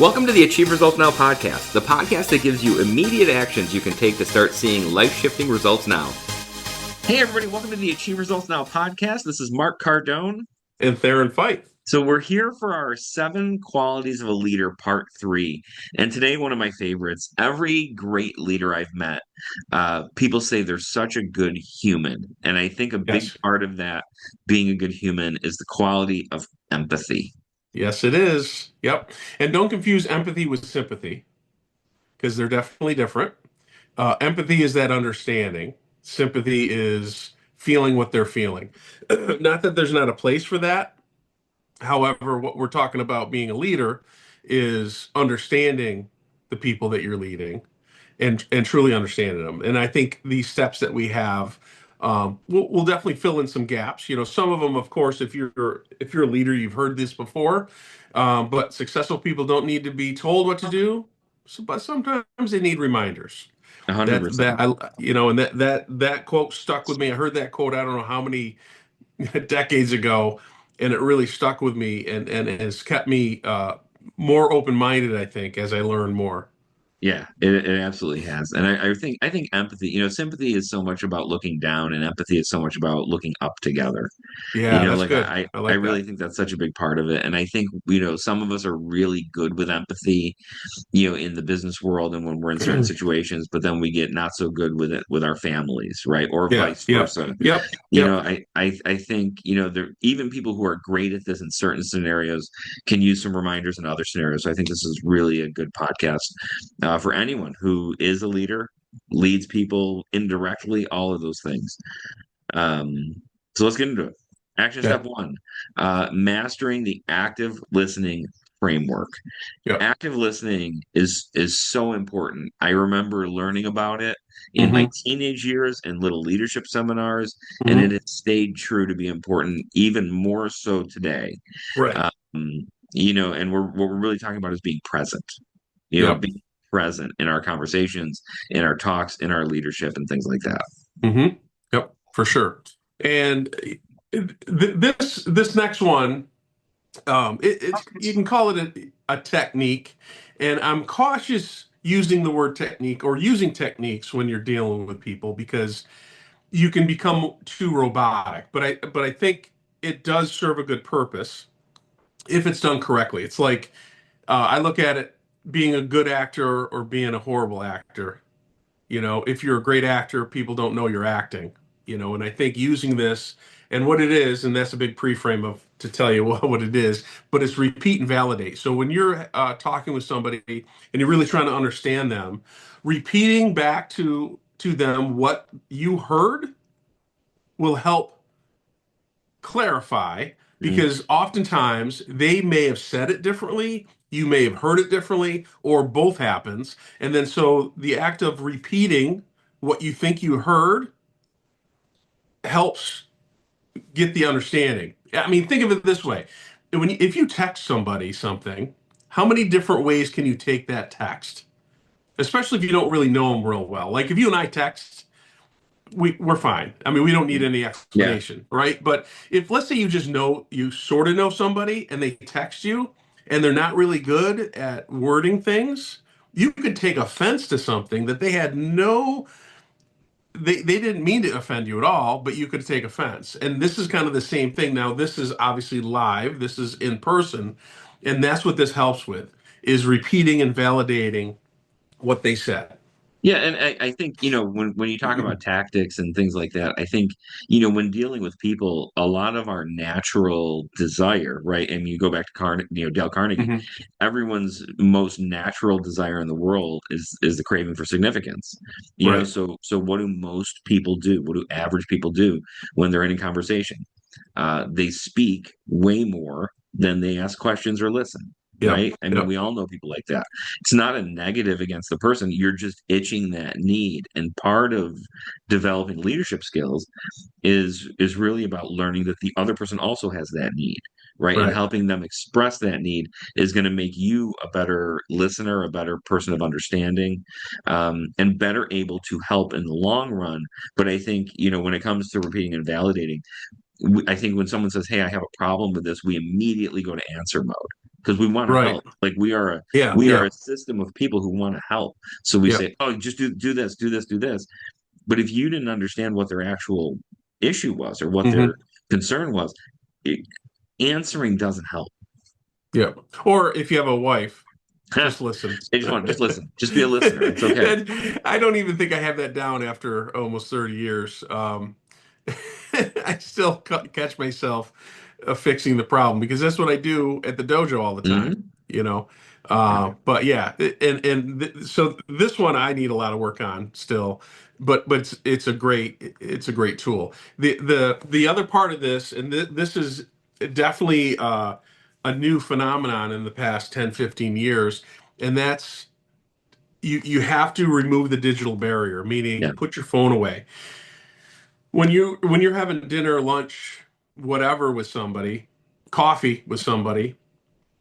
Welcome to the Achieve Results Now podcast, the podcast that gives you immediate actions you can take to start seeing life-shifting results now. Hey everybody, welcome to the Achieve Results Now podcast. This is Mark Cardone and Theron Feidt. So we're here for our 7 Qualities of a Leader, Part 3. And today, one of my favorites. Every great leader I've met, people say they're such a good human. And I think a big part of that, being a good human, is the quality of empathy. Yes, it is. Yep. And don't confuse empathy with sympathy, because they're definitely different. Empathy is that understanding. Sympathy is feeling what they're feeling. Not that there's not a place for that. However, what we're talking about being a leader is understanding the people that you're leading and truly understanding them. And I think these steps that we have we'll definitely fill in some gaps. You know, some of them, of course, if you're a leader, you've heard this before. But successful people don't need to be told what to do. But sometimes they need reminders. 100%. And that quote stuck with me. I heard that quote, I don't know how many decades ago, and it really stuck with me and has kept me more open-minded, I think, as I learn more. Yeah, it absolutely has. And I think empathy, sympathy is so much about looking down, and empathy is so much about looking up together. Yeah, that's Like good. I I I like really that. think that's such a big part of it. And I think, some of us are really good with empathy, in the business world and when we're in certain situations, but then we get not so good with it with our families, right? Or Yeah, vice yep, versa. yep, yep. I think, there even people who are great at this in certain scenarios can use some reminders in other scenarios. So I think this is really a good podcast for anyone who is a leader, leads people indirectly, all of those things. Um, so let's get into it. Action Okay. step 1, mastering the active listening framework. Yep. Active listening is so important. I remember learning about it in my Mm-hmm. teenage years in little leadership seminars, and it Mm-hmm. has stayed true to be important even more so today. Right. Um, and what we're really talking about is being present. Yep. Being present in our conversations, in our talks, in our leadership, and things like that. Mm-hmm. Yep. For sure. And this next one, it's you can call it a technique, and I'm cautious using the word technique or using techniques when you're dealing with people because you can become too robotic. But I think it does serve a good purpose if it's done correctly. It's like I look at it being a good actor or being a horrible actor. You know, if you're a great actor, people don't know you're acting. And I think using this and what it is, and that's a big pre-frame of to tell you what it is, but it's repeat and validate. So when you're talking with somebody and you're really trying to understand them, repeating back to them what you heard will help clarify Mm. because oftentimes they may have said it differently, you may have heard it differently, or both happens. And then so the act of repeating what you think you heard helps get the understanding. I mean, think of it this way. If you text somebody something, how many different ways can you take that text? Especially if you don't really know them real well. Like if you and I text, we're fine. I mean, we don't need any Yeah. explanation, right? But if let's say you sort of know somebody and they text you and they're not really good at wording things, you could take offense to something that they didn't mean to offend you at all, but you could take offense. And this is kind of the same thing. Now, this is obviously live, this is in person, and that's what this helps with is repeating and validating what they said. Yeah, and I think, when you talk about tactics and things like that, I think, when dealing with people, a lot of our natural desire, right? And you go back to Dale Carnegie, Mhm. everyone's most natural desire in the world is the craving for significance. Right. So what do most people do? What do average people do when they're in a conversation? They speak way more than they ask questions or listen. Yep. Right? I mean, Yep. we all know people like that. It's not a negative against the person. You're just itching that need. And part of developing leadership skills is really about learning that the other person also has that need, right? And Right. helping them express that need is going to make you a better listener, a better person of understanding, and better able to help in the long run. But I think, when it comes to repeating and validating, I think when someone says, "Hey, I have a problem with this," we immediately go to answer mode. because we want to Right. help. Like Yeah. we are Yeah. a system of people who want to help. So we Yeah. say, oh, just do this, do this, do this. But if you didn't understand what their actual issue was or what their Hmm. concern was, it, answering doesn't help. Yeah. Or if you have a wife, They just listen. just want to just listen, just be a listener. It's okay. And I don't even think I have that down after almost 30 years. I still catch myself fixing the problem because that's what I do at the dojo all the time, Hmm. you know. But yeah, so this one I need a lot of work on still, but it's a great tool. The other part of this, and this is definitely a new phenomenon in the past 10, 15 years, and that's you have to remove the digital barrier, meaning Yeah, put your phone away when you're having dinner, lunch, whatever with somebody, coffee with somebody.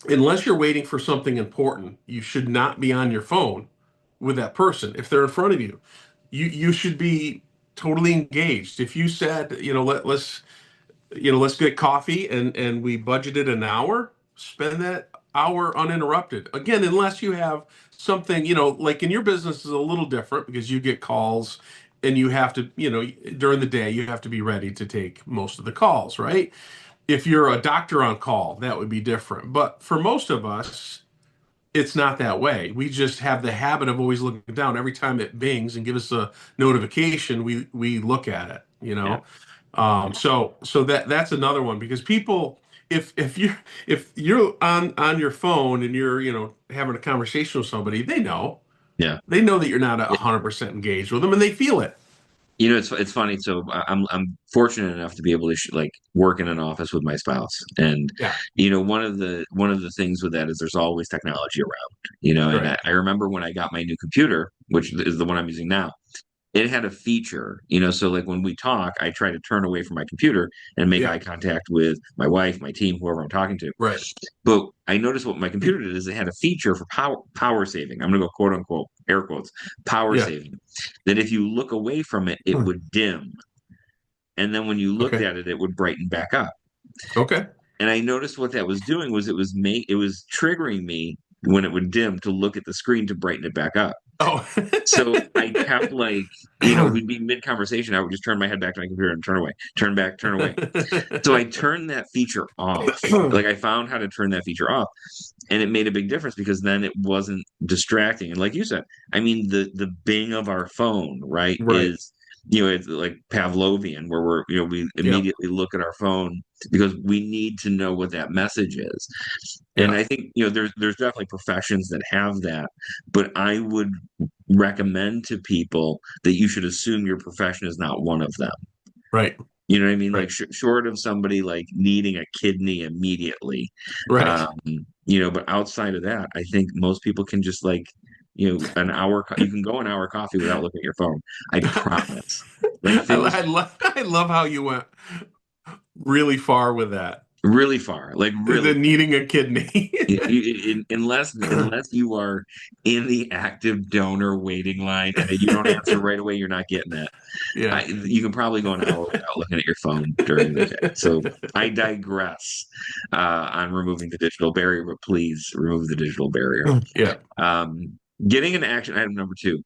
Unless you're waiting for something important, you should not be on your phone with that person if they're in front of you. You should be totally engaged. If you said, let's get coffee and we budgeted an hour, spend that hour uninterrupted. Again, unless you have something, like in your business is a little different because you get calls and you have to, during the day, you have to be ready to take most of the calls, right? If you're a doctor on call, that would be different. But for most of us, it's not that way. We just have the habit of always looking down. Every time it bings and gives us a notification, we look at it, yeah, so that's another one because people, if you're on your phone and you're having a conversation with somebody, yeah. they know that you're not 100% engaged with them and they feel it. It's funny. So I'm fortunate enough to be able to like work in an office with my spouse, and Yeah. one of the things with that is there's always technology around. And Right. I remember when I got my new computer, which is the one I'm using now. It had a feature, so like when we talk, I try to turn away from my computer and make Yeah. eye contact with my wife, my team, whoever I'm talking to. Right. But I noticed what my computer did is it had a feature for power saving. I'm going to go quote unquote air quotes power Yeah. saving. That if you look away from it, it would dim, and then when you looked Okay. at it, it would brighten back up. Okay. And I noticed what that was doing was it was triggering me when it would dim to look at the screen to brighten it back up. Oh. So I kept like, we'd be mid conversation. I would just turn my head back to my computer and turn away, turn back, turn away. So I turned that feature off. Like I found how to turn that feature off, and it made a big difference because then it wasn't distracting. And like you said, I mean, the bing of our phone, right, Right. is it's like Pavlovian, where we Yep. immediately look at our phone because we need to know what that message is. And Yeah. I think there's definitely professions that have that, but I would recommend to people that you should assume your profession is not one of them. Right. You know what I mean? Like Right. short of somebody like needing a kidney immediately, Right. um, but outside of that, I think most people can just like, an hour. You can go an hour coffee without looking at your phone. I promise. Like things I love how you went really far with that. really far, like The really. needing a kidney. Unless you are in the active donor waiting line and you don't answer right away, you're not getting that. Yeah. You can probably go an hour without looking at your phone during the day. So I digress on removing the digital barrier, but please remove the digital barrier. Yeah. Um, Getting an action item number two,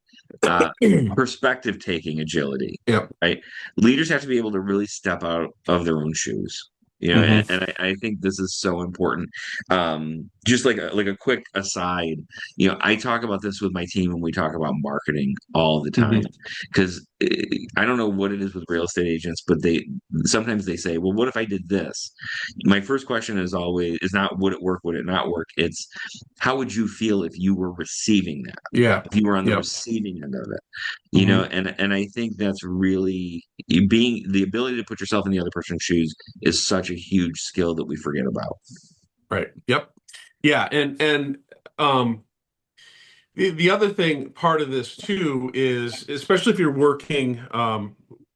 perspective taking agility, Yeah. right? Leaders have to be able to really step out of their own shoes. Hmm. And I think this is so important. Just like a quick aside, I talk about this with my team when we talk about marketing all the time Hmm. because I don't know what it is with real estate agents, but they sometimes they say, "Well, what if I did this?" My first question is not would it work, would it not work? It's how would you feel if you were receiving that? Yeah. If you were on the Yep. receiving end of it, Hmm. and I think that's really being the ability to put yourself in the other person's shoes is such a huge skill that we forget about. Right. Yep. Yeah. And um, the other thing, part of this too, is especially if you're working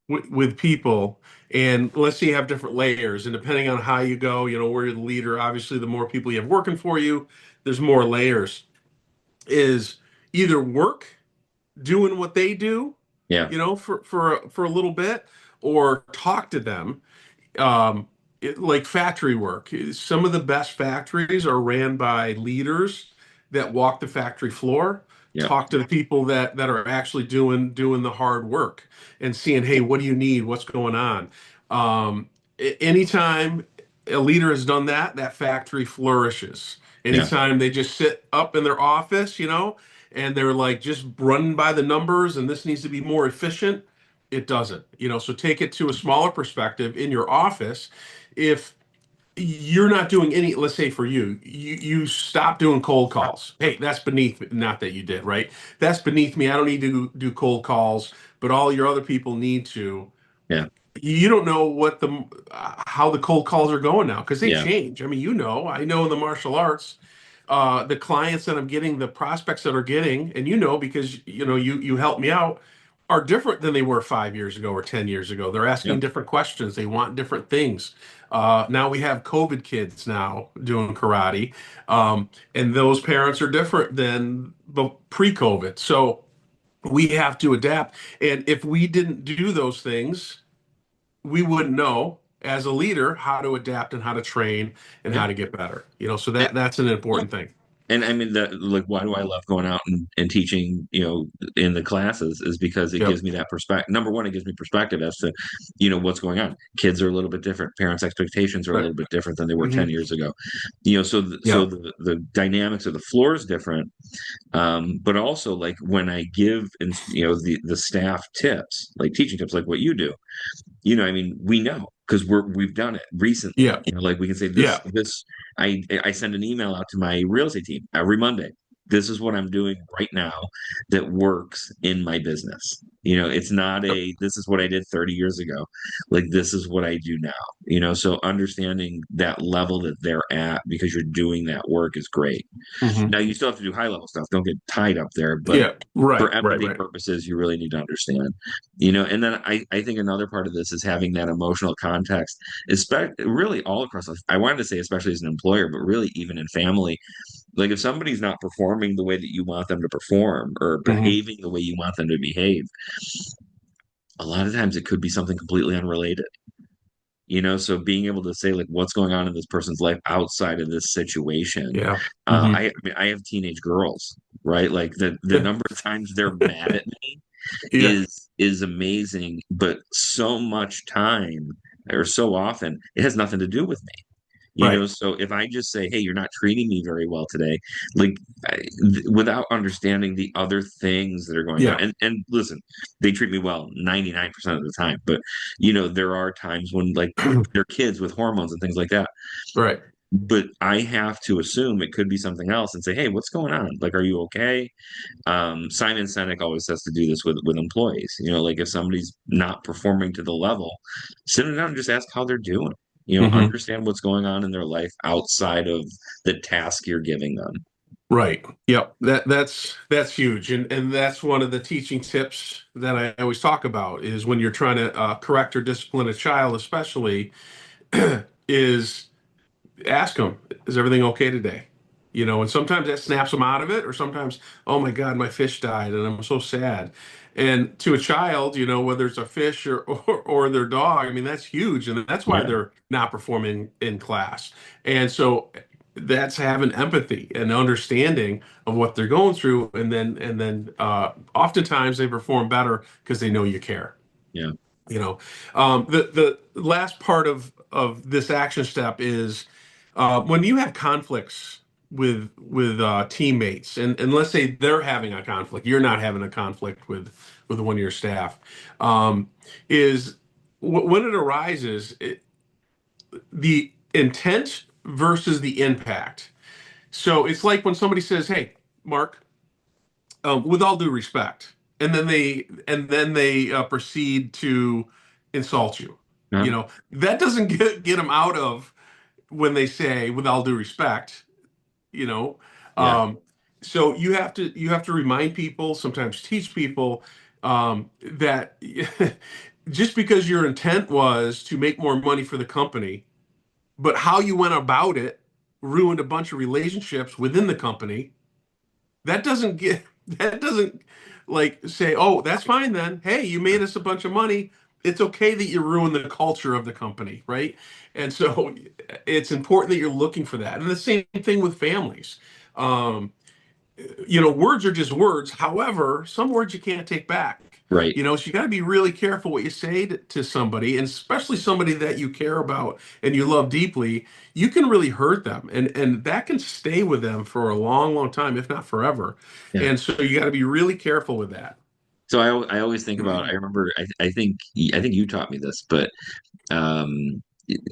with people, and let's say you have different layers, and depending on how you go, where you're the leader, obviously, the more people you have working for you, there's more layers. Is either work doing what they do, Yeah. for a little bit, or talk to them. like factory work. Some of the best factories are ran by leaders that walk the factory floor, Yeah. talk to the people that are actually doing the hard work and seeing, hey, what do you need? What's going on? Anytime a leader has done that, that factory flourishes. Yeah. Anytime they just sit up in their office, and they're like just running by the numbers and this needs to be more efficient, it doesn't. So take it to a smaller perspective in your office. If you're not doing any, let's say for you stop doing cold calls. Hey, that's beneath me. Not that you did, right? That's beneath me. I don't need to do cold calls, but all your other people need to. Yeah. You don't know how the cold calls are going now because they Yeah. change. I mean, I know in the martial arts, the clients that I'm getting, the prospects that are getting, and because you helped me out, are different than they were 5 years ago or 10 years ago. They're Yeah. asking different questions. They want different things. Now we have COVID kids now doing karate, and those parents are different than the pre-COVID. So we have to adapt. And if we didn't do those things, we wouldn't know as a leader how to adapt and how to train and Yeah. how to get better. So And, that's an yeah. important thing. And I mean that, like, why do I love going out and teaching, in the classes, is because it Yep. gives me that perspective. Number one, it gives me perspective as to, what's going on. Kids are a little bit different. Parents' expectations are a Right. little bit different than they were 10 Hmm. years ago. So Yep. the dynamics of the floor is different. But also, like, when I give, the staff tips, like teaching tips, like what you do, I mean, we know because we've done it recently. Yeah. Like, we can say Yeah. this. I send an email out to my real estate team every Monday. This is what I'm doing right now that works in my business. It's not Yep. this is what I did 30 years ago. Like, this is what I do now. So understanding that level that they're at because you're doing that work is great. Hmm. Now, you still have to do high level stuff. Don't get tied up there, but Yeah. Right. for Right. empathy Right. purposes, you really need to understand, and then I think another part of this is having that emotional context, especially really all across life. I wanted to say, especially as an employer, but really even in family. Like, if somebody's not performing the way that you want them to perform or Hmm. behaving the way you want them to behave, a lot of times it could be something completely unrelated. So being able to say, like, what's going on in this person's life outside of this situation. Yeah. Hmm. I mean, I have teenage girls, right? Like, the number of times they're mad at me Yeah. is amazing, but so much time, or so often, it has nothing to do with me. Right. So if I just say, hey, you're not treating me very well today, like, without understanding the other things that are going on. Yeah. And listen, they treat me well 99% of the time, but there are times when, like, they're kids with hormones and things like that. Right. But I have to assume it could be something else and say, hey, what's going on? Like, are you okay? Simon Sinek always says to do this with employees. Like, if somebody's not performing to the level, sit them down and just ask how they're doing. Hmm. Understand what's going on in their life outside of the task you're giving them. Right. Yep. That's huge, and that's one of the teaching tips that I always talk about is when you're trying to correct or discipline a child, especially, is ask them, is everything okay today? And sometimes that snaps them out of it, or sometimes, oh my God, my fish died and I'm so sad. And to a child, whether it's a fish or their dog, I mean, that's huge. And that's why Yeah, they're not performing in class. And so that's having empathy and understanding of what they're going through. And then oftentimes they perform better because they know you care. yeah, You know, the last part of this action step is when you have conflicts with teammates, and let's say they're having a conflict, you're not having a conflict with one of your staff, is when it arises, the intent versus the impact. So it's like when somebody says, "Hey, Mark, with all due respect," and then they proceed to insult you. uh-huh, That doesn't get them out of when they say, "With all due respect." You know, yeah, um, so you have to remind people, sometimes teach people that just because your intent was to make more money for the company, but how you went about it ruined a bunch of relationships within the company. That doesn't like say, oh, that's fine then. Hey, you made us a bunch of money. it's okay that you ruin the culture of the company, right? And so it's important that you're looking for that. And the same thing with families. Um, Words are just words. However, some words you can't take back. Right. So you got to be really careful what you say to somebody, and especially somebody that you care about and you love deeply. You can really hurt them, and that can stay with them for a long, long time, if not forever. Yeah. And so you got to be really careful with that. So I always think about, I remember, I think you taught me this, but um,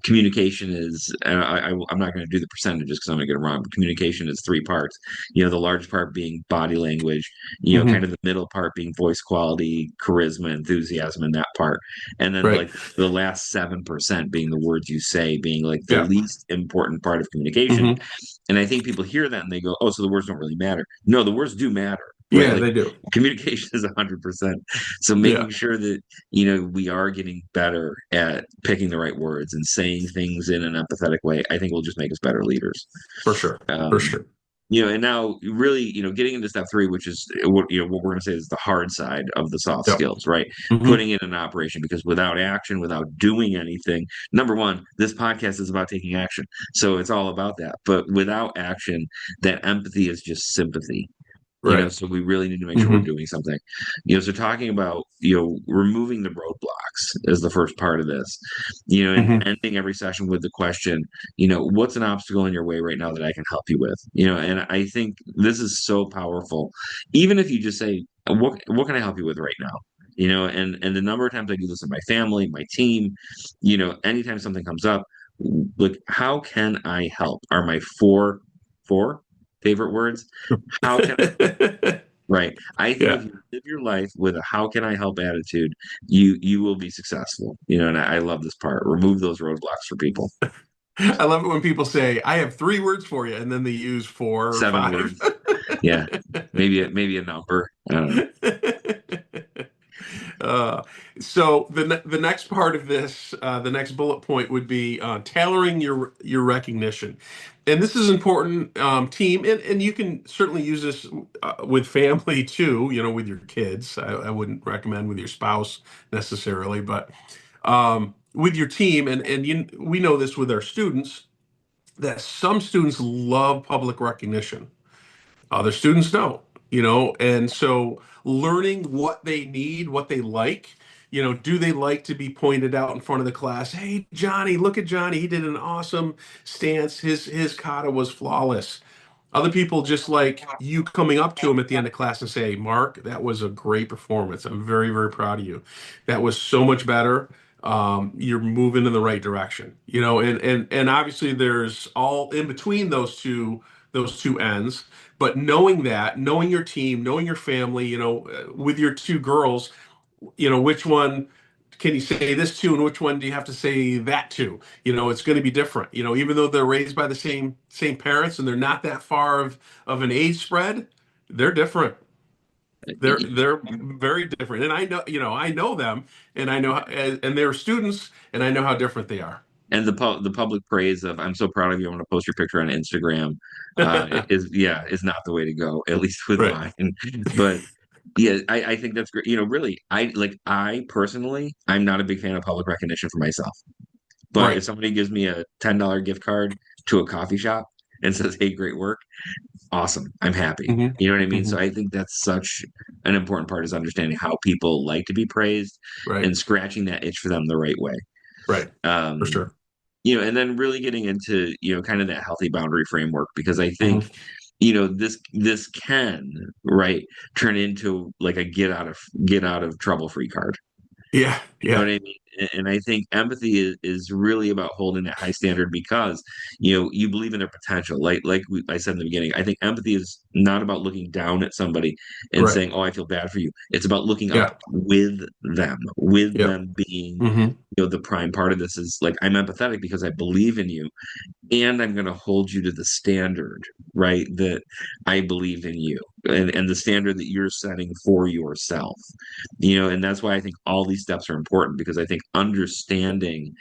communication is, and I'm not going to do the percentages because I'm going to get it wrong, but communication is three parts. The large part being body language, kind Hmm. of the middle part being voice quality, charisma, enthusiasm, and that part. And then Right. like the last 7% being the words you say, being like the Yeah. least important part of communication. Hmm. And I think people hear that and they go, oh, so the words don't really matter. No, the words do matter, right? Yeah, Like they do. communication is 100%. So Yeah, making sure that, we are getting better at picking the right words and saying things in an empathetic way, I think will just make us better leaders. for sure. For Um, sure. and now really, getting into step three, which is what we're going to say is the hard side of the soft Yep. skills, right? Hmm. Putting in an operation, because without action, without doing anything, number one, this podcast is about taking action. So it's all about that. But without action, that empathy is just sympathy. Right. So we really need to make sure we're Hmm. doing something. So talking about, removing the roadblocks is the first part of this, and Hmm. ending every session with the question, what's an obstacle in your way right now that I can help you with? And I think this is so powerful. Even if you just say, what can I help you with right now? And the number of times I do this in my family, my team, anytime something comes up, like, how can I help? Are my four favorite words. How can Right. I think if Yeah. you live your life with a how can I help attitude, you will be successful. And I love this part. Remove those roadblocks for people. I love it when people say, I have three words for you, and then they use four or Seven five. words. Yeah. Maybe a number. I don't know. Uh, so the next part of this, the next bullet point would be tailoring your recognition, and this is important. Team, and you can certainly use this with family too. With your kids. I wouldn't recommend with your spouse necessarily, but with your team, and we know this with our students that some students love public recognition. Other students don't, and so learning what they need, what they like, do they like to be pointed out in front of the class? Hey, Johnny, look at Johnny. He did an awesome stance. His kata was flawless. Other people just like you coming up to him at the end of class and say, Mark, that was a great performance. I'm very, very proud of you. That was so much better. You're moving in the right direction, and obviously there's all in between those two ends. But knowing your team, knowing your family, with your two girls, which one can you say this to and which one do you have to say that to? It's going to be different. Even though they're raised by the same parents and they're not that far of an age spread, they're different. They're very different. And I know them, and I know and they're students, and I know how different they are. And the public praise of "I'm so proud of you. I'm going to post your picture on Instagram," is not the way to go. At least with Right. mine. But yeah, I think that's great. Really, I personally, I'm not a big fan of public recognition for myself. But if Right. somebody gives me a $10 gift card to a coffee shop and says, "Hey, great work," awesome. I'm happy. Hmm. You know what I mean? Hmm. So I think that's such an important part, is understanding how people like to be praised Right. and scratching that itch for them the right way. Right. For Um, sure. and then really getting into, kind of that healthy boundary framework, because I think, Hmm. this can, right, turn into like a get out of trouble free card. Yeah. You know Yeah. what I mean? And I think empathy is really about holding that high standard, because, you believe in their potential. I said in the beginning, I think empathy is not about looking down at somebody and Right. saying, "Oh, I feel bad for you." It's about looking up Yeah. with Yep. them being, Hmm. the prime part of this is like, I'm empathetic because I believe in you, and I'm going to hold you to the standard, right? That I believe in you, and the standard that you're setting for yourself. And that's why I think all these steps are important, because I think understanding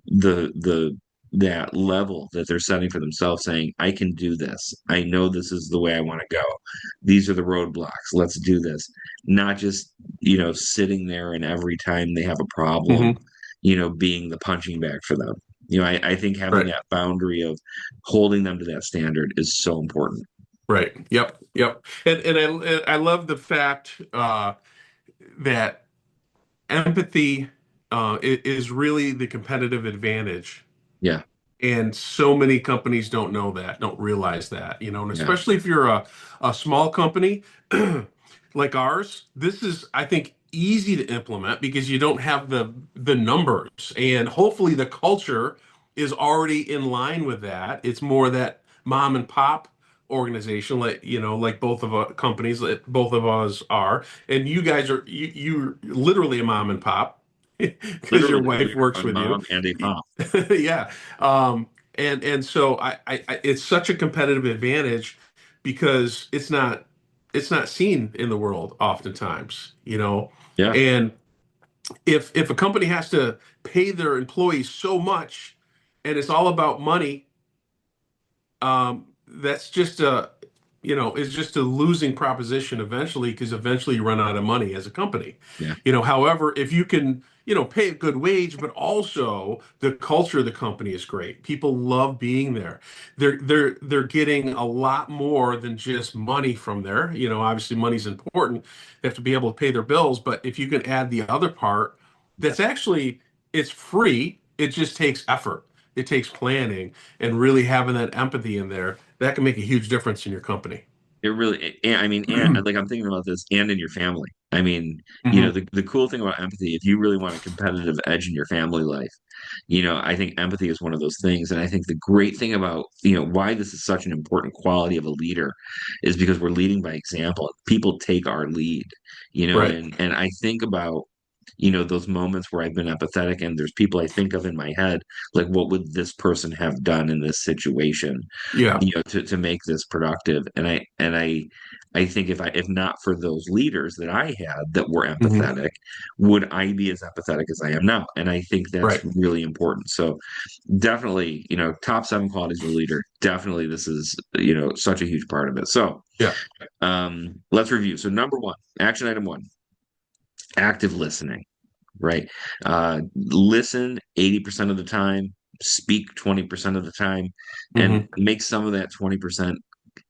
the that level that they're setting for themselves, saying, I can do this. I know this is the way I want to go. These are the roadblocks. Let's do this. Not just, sitting there and every time they have a problem, Hmm. being the punching bag for them. I think having Right. that boundary of holding them to that standard is so important. Right. Yep. Yep. And I love the fact that empathy is really the competitive advantage. Yeah. And so many companies don't know that, don't realize that, and Yeah. especially if you're a small company like ours, this is, I think, easy to implement because you don't have the numbers, and hopefully the culture is already in line with that. It's more that mom and pop organization, like like both of our companies, like both of us are, and you guys are you're literally a mom and pop because your Literally, we wife works are a with you. mom and a pop. Yeah. And so it's such a competitive advantage because it's not seen in the world oftentimes. Yeah. And if a company has to pay their employees so much and it's all about money, that's just it's just a losing proposition eventually, because eventually you run out of money as a company. Yeah. However, if you can, pay a good wage, but also the culture of the company is great. People love being there. They're getting a lot more than just money from there. Obviously money's important. They have to be able to pay their bills, but if you can add the other part, that's actually it's free. It just takes effort. It takes planning and really having that empathy in there. That can make a huge difference in your company. It really, and, I mean, and like I'm thinking about this, and in your family. I mean, Hmm. the cool thing about empathy, if you really want a competitive edge in your family life, I think empathy is one of those things. And I think the great thing about, why this is such an important quality of a leader is because we're leading by example. People take our lead, Right. and I think about, those moments where I've been empathetic and there's people I think of in my head, like, what would this person have done in this situation? Yeah. To make this productive. And I think if not for those leaders that I had that were Hmm. empathetic, would I be as empathetic as I am now? And I think that's Right. really important. So definitely, top seven qualities of a leader. Definitely this is, such a huge part of it. So Yeah. let's review. So number one, action item one, active listening, right? Listen 80% of the time, speak 20% of the time, and Hmm. make some of that 20%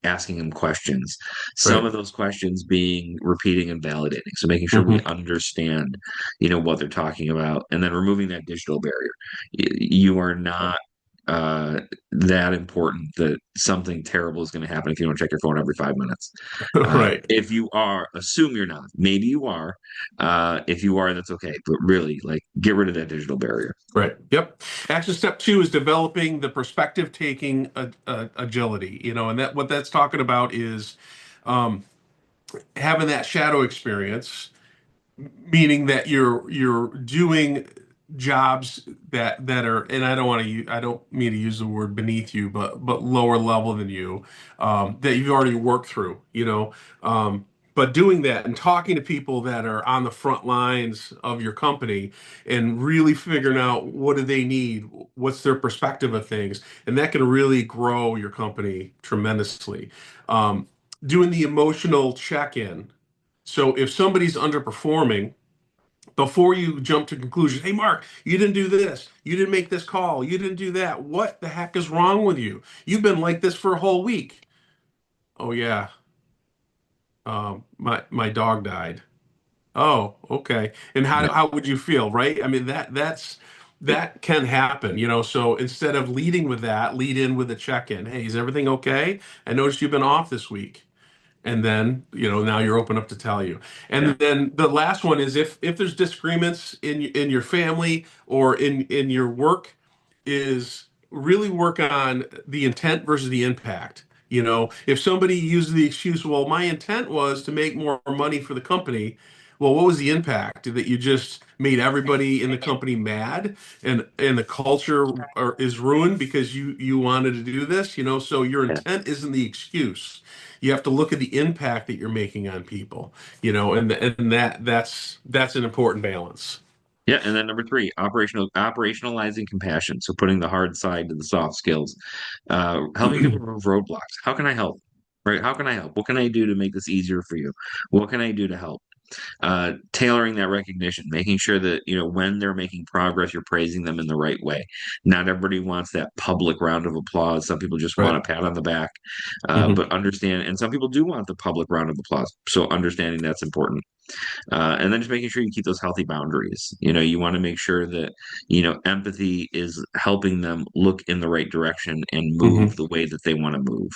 asking them questions. Some Right. of those questions being repeating and validating. So making sure we Hmm. understand, what they're talking about, and then removing that digital barrier. You are not that important that something terrible is going to happen if you don't check your phone every 5 minutes. Right. If you are, assume you're not. Maybe you are. If you are, that's okay. But really, like, get rid of that digital barrier. Right. Yep. Action step two is developing the perspective taking agility. And that what that's talking about is um, having that shadow experience, meaning that you're doing jobs that are, and I don't mean to use the word beneath you, but lower level than you, that you've already worked through, but doing that and talking to people that are on the front lines of your company and really figuring out what do they need, what's their perspective of things, and that can really grow your company tremendously. um, Doing the emotional check-in, so if somebody's underperforming, before you jump to conclusions, hey, Mark, you didn't do this. You didn't make this call. You didn't do that. What the heck is wrong with you? You've been like this for a whole week. Oh, yeah. My dog died. Oh, okay. And how Yeah. how would you feel, right? I mean, that can happen, So instead of leading with that, lead in with a check-in. Hey, is everything okay? I noticed you've been off this week. And then now you're open up to tell you. Yeah. And then the last one is if there's disagreements in your family or in your work, is really work on the intent versus the impact. If somebody uses the excuse, well, my intent was to make more money for the company. Well, what was the impact? That you just made everybody in the company mad, and the culture is ruined because you wanted to do this. So your Yeah. intent isn't the excuse. You have to look at the impact that you're making on people. And that's an important balance. Yeah, and then number three, operationalizing compassion. So putting the hard side to the soft skills, helping people remove roadblocks. How can I help? Right? How can I help? What can I do to make this easier for you? What can I do to help? Tailoring that recognition, making sure that when they're making progress, you're praising them in the right way. Not everybody wants that public round of applause. Some people just want Right. a pat on the back, Hmm. but understand, and some people do want the public round of applause. So understanding that's important. And then just making sure you keep those healthy boundaries. You want to make sure that, empathy is helping them look in the right direction and Hmm. move the way that they want to move.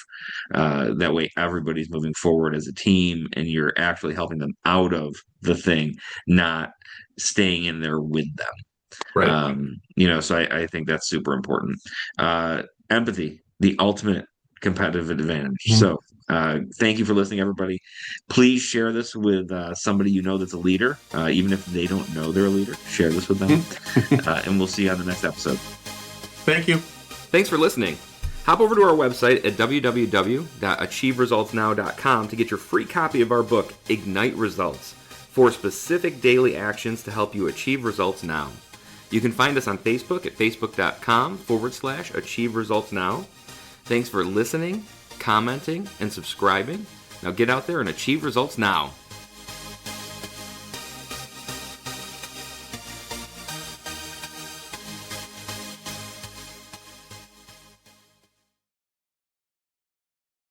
That way, everybody's moving forward as a team and you're actually helping them out of the thing, not staying in there with them. Right. So I think that's super important. Empathy, the ultimate competitive advantage. Mhm. So thank you for listening, everybody. Please share this with somebody you know that's a leader, even if they don't know they're a leader. Share this with them, and we'll see you on the next episode. Thank you. Thanks for listening. Hop over to our website at www.achieveresultsnow.com to get your free copy of our book, Ignite Results, 4 specific daily actions to help you achieve results now. You can find us on Facebook at facebook.com/Achieve Results Now. Thanks for listening, commenting, and subscribing. Now get out there and achieve results now.